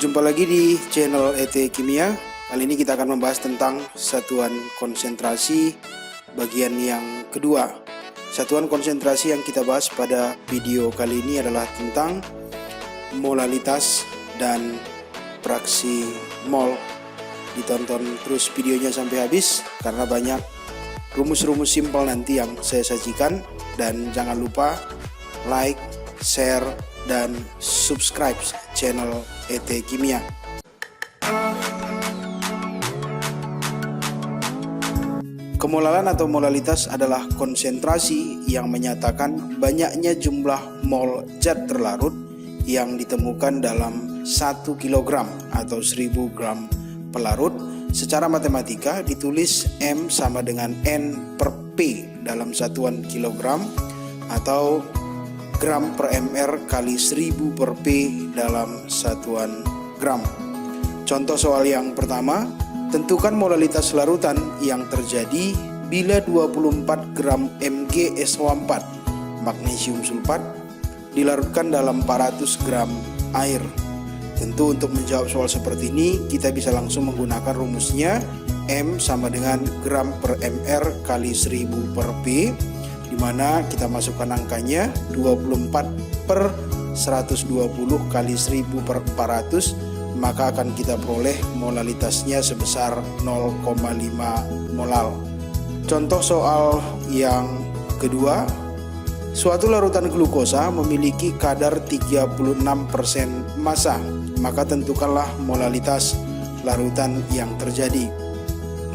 Berjumpa lagi di channel ET Kimia. Kali ini kita akan membahas tentang satuan konsentrasi bagian yang kedua. Satuan konsentrasi yang kita bahas pada video kali ini adalah tentang molalitas dan fraksi mol. Ditonton terus videonya sampai habis karena banyak rumus-rumus simpel nanti yang saya sajikan. Dan jangan lupa like, share, dan subscribe channel ET Kimia. Kemolalan atau molalitas adalah konsentrasi yang menyatakan banyaknya jumlah mol zat terlarut yang ditemukan dalam 1 kg atau 1000 gram pelarut. Secara matematika ditulis M sama dengan N per P dalam satuan kilogram atau gram per mr kali 1000 per P dalam satuan gram. Contoh soal yang pertama, tentukan molalitas larutan yang terjadi bila 24 gram MgSO4 magnesium sulfat dilarutkan dalam 400 gram air. Tentu untuk menjawab soal seperti ini kita bisa langsung menggunakan rumusnya M sama dengan gram per mr kali 1000 per P, di mana kita masukkan angkanya 24 per 120 kali 1000 per 400, maka akan kita peroleh molalitasnya sebesar 0,5 molal. Contoh soal yang kedua, suatu larutan glukosa memiliki kadar 36% massa, maka tentukanlah molalitas larutan yang terjadi.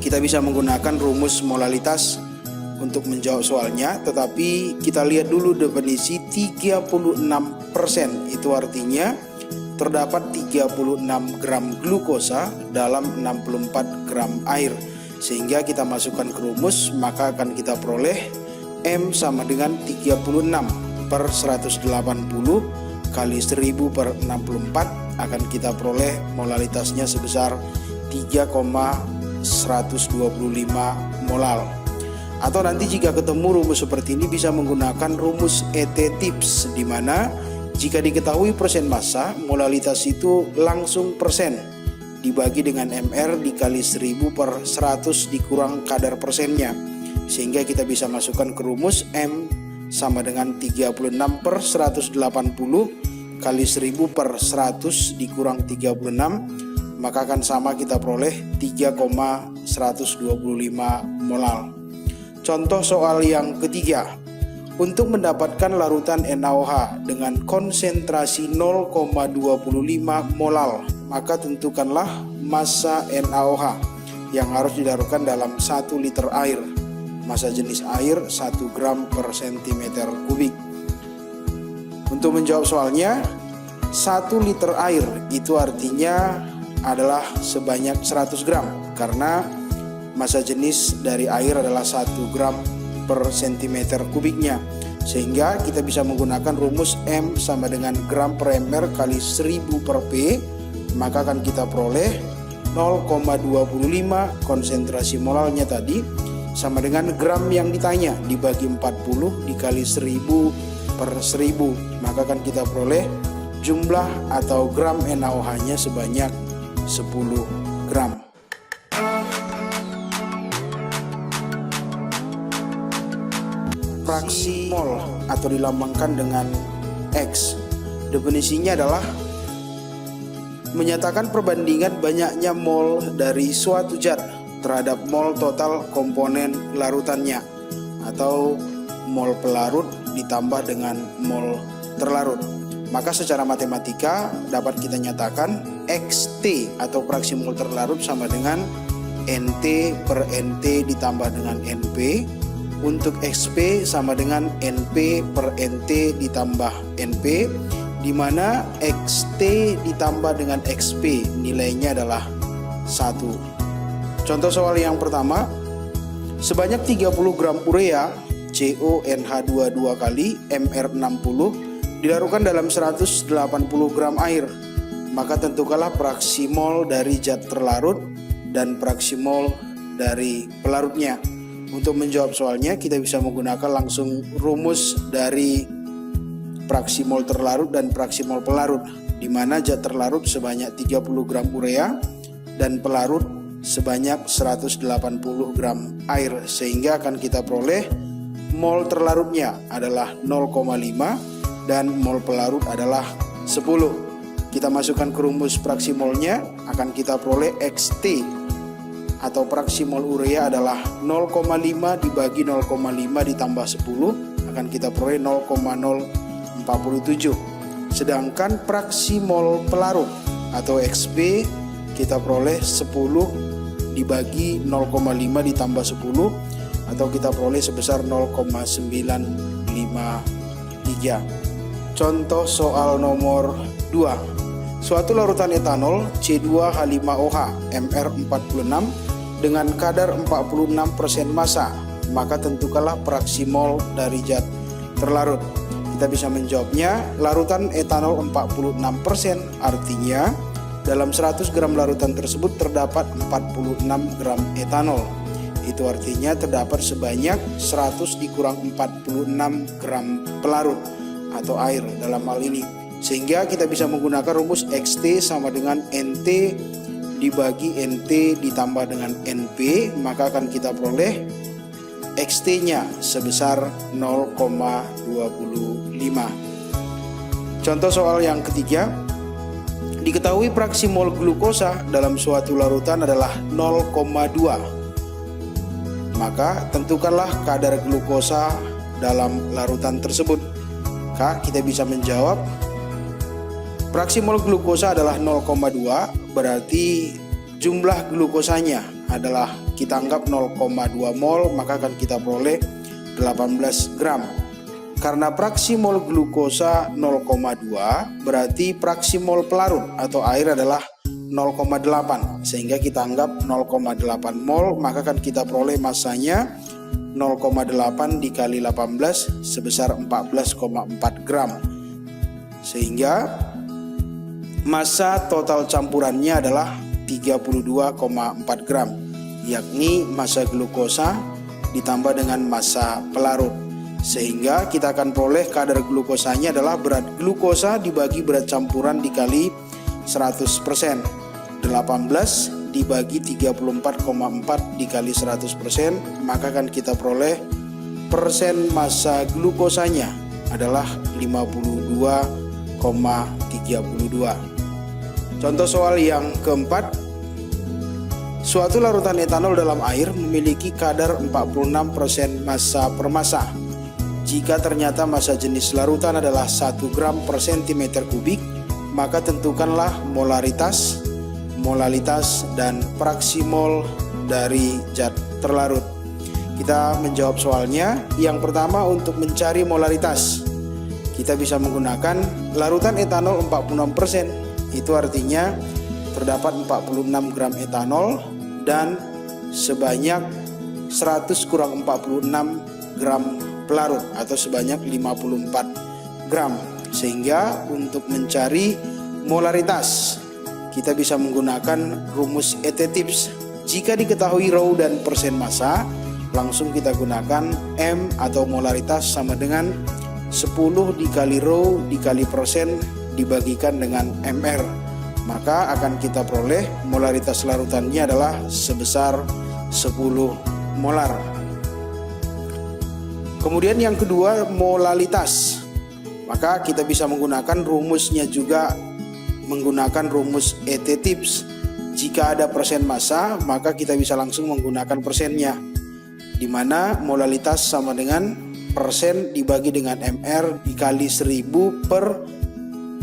Kita bisa menggunakan rumus molalitas untuk menjawab soalnya, tetapi kita lihat dulu definisi 36%. Itu artinya terdapat 36 gram glukosa dalam 64 gram air. Sehingga kita masukkan ke rumus, maka akan kita peroleh M sama dengan 36 per 180 kali 1000 per 64, akan kita peroleh molalitasnya sebesar 3,125 molal. Atau nanti jika ketemu rumus seperti ini bisa menggunakan rumus ET tips, di mana jika diketahui persen massa, molalitas itu langsung persen dibagi dengan mr dikali 1000 per 100 dikurang kadar persennya, sehingga kita bisa masukkan ke rumus M sama dengan 36 per 180 kali 1000 per 100 dikurang 36, maka akan sama kita peroleh 3,125 molal. Contoh soal yang ketiga, untuk mendapatkan larutan NaOH dengan konsentrasi 0,25 molal, maka tentukanlah massa NaOH yang harus dilarutkan dalam 1 liter air. Massa jenis air 1 gram per cm kubik. Untuk menjawab soalnya, 1 liter air itu artinya adalah sebanyak 100 gram, karena massa jenis dari air adalah 1 gram per cm kubiknya, sehingga kita bisa menggunakan rumus M sama dengan gram per mr kali 1000 per P, maka akan kita peroleh 0,25 konsentrasi molalnya tadi sama dengan gram yang ditanya dibagi 40 dikali 1000 per 1000, maka akan kita peroleh jumlah atau gram NaOH nya sebanyak 10 gram. Fraksi mol atau dilambangkan dengan X. Definisinya adalah menyatakan perbandingan banyaknya mol dari suatu zat terhadap mol total komponen larutannya, atau mol pelarut ditambah dengan mol terlarut. Maka secara matematika dapat kita nyatakan XT atau fraksi mol terlarut sama dengan NT per NT ditambah dengan NP. Untuk XP sama dengan NP per NT ditambah NP, di mana XT ditambah dengan XP nilainya adalah 1. Contoh soal yang pertama, sebanyak 30 gram urea CONH2 2 kali Mr60 dilarutkan dalam 180 gram air, maka tentukanlah fraksi mol dari zat terlarut dan fraksi mol dari pelarutnya. Untuk menjawab soalnya kita bisa menggunakan langsung rumus dari fraksi mol terlarut dan fraksi mol pelarut. di mana zat terlarut sebanyak 30 gram urea dan pelarut sebanyak 180 gram air, sehingga akan kita peroleh mol terlarutnya adalah 0,5 dan mol pelarut adalah 10. Kita masukkan ke rumus fraksi molnya, akan kita peroleh XT atau fraksi mol urea adalah 0,5 dibagi 0,5 ditambah 10, akan kita peroleh 0,047. Sedangkan fraksi mol pelarut atau XP kita peroleh 10 dibagi 0,5 ditambah 10, atau kita peroleh sebesar 0,953. Contoh soal nomor 2. Suatu larutan etanol C2H5OH MR46 dengan kadar 46% massa, maka tentukanlah fraksi mol dari zat terlarut. Kita bisa menjawabnya, larutan etanol 46%, artinya dalam 100 gram larutan tersebut terdapat 46 gram etanol. Itu artinya terdapat sebanyak 100 dikurang 46 gram pelarut atau air dalam hal ini. Sehingga kita bisa menggunakan rumus XT sama dengan NT dibagi NT ditambah dengan NP, maka akan kita peroleh XT-nya sebesar 0,25. Contoh soal yang ketiga. Diketahui fraksi mol glukosa dalam suatu larutan adalah 0,2. Maka tentukanlah kadar glukosa dalam larutan tersebut. Maka kita bisa menjawab fraksi mol glukosa adalah 0,2, berarti jumlah glukosanya adalah kita anggap 0,2 mol, maka akan kita peroleh 18 gram. Karena fraksi mol glukosa 0,2, berarti fraksi mol pelarut atau air adalah 0,8, sehingga kita anggap 0,8 mol, maka akan kita peroleh masanya 0,8 dikali 18 sebesar 14,4 gram. Sehingga massa total campurannya adalah 32,4 gram, yakni massa glukosa ditambah dengan massa pelarut. Sehingga kita akan peroleh kadar glukosanya adalah berat glukosa dibagi berat campuran dikali 100%. 18 dibagi 34,4 dikali 100%, maka akan kita peroleh persen massa glukosanya adalah 52,32. Contoh soal yang keempat. Suatu larutan etanol dalam air memiliki kadar 46% massa per massa. Jika ternyata massa jenis larutan adalah 1 gram per cm kubik, maka tentukanlah molaritas, molalitas, dan fraksi mol dari zat terlarut. Kita menjawab soalnya. Yang pertama, untuk mencari molaritas, kita bisa menggunakan larutan etanol 46%. Itu artinya terdapat 46 gram etanol dan sebanyak 100 kurang 46 gram pelarut atau sebanyak 54 gram. Sehingga untuk mencari molaritas kita bisa menggunakan rumus ET-TIPS. Jika diketahui rho dan persen massa, langsung kita gunakan M atau molaritas sama dengan 10 dikali rho dikali persen dibagikan dengan MR. Maka akan kita peroleh molaritas larutannya adalah sebesar 10 molar. Kemudian yang kedua, molalitas. Maka kita bisa menggunakan rumusnya juga menggunakan rumus ET-TIPS. Jika ada persen massa, maka kita bisa langsung menggunakan persennya, di mana molalitas sama dengan persen dibagi dengan MR dikali 1000 per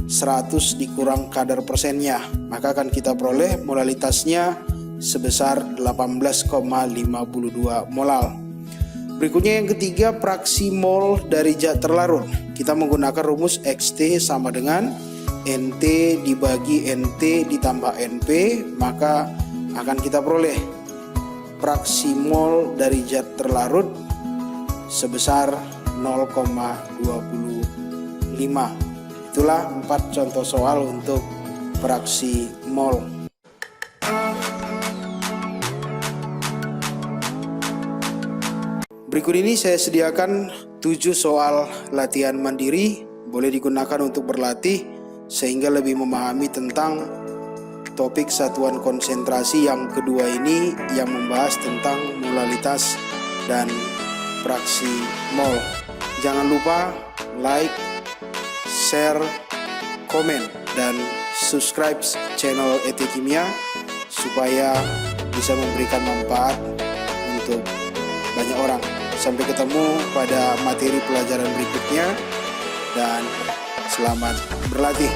100 dikurang kadar persennya. Maka akan kita peroleh molalitasnya sebesar 18,52 molal. Berikutnya yang ketiga, fraksi mol dari zat terlarut. Kita menggunakan rumus XT sama dengan NT dibagi NT ditambah NP, maka akan kita peroleh fraksi mol dari zat terlarut sebesar 0,25. Itulah 4 contoh soal untuk fraksi mol. Berikut ini saya sediakan 7 soal latihan mandiri, boleh digunakan untuk berlatih sehingga lebih memahami tentang topik satuan konsentrasi yang kedua ini yang membahas tentang molalitas dan fraksi mol. Jangan lupa like, share, komen, dan subscribe channel ET Kimia supaya bisa memberikan manfaat untuk banyak orang. Sampai ketemu pada materi pelajaran berikutnya dan selamat berlatih.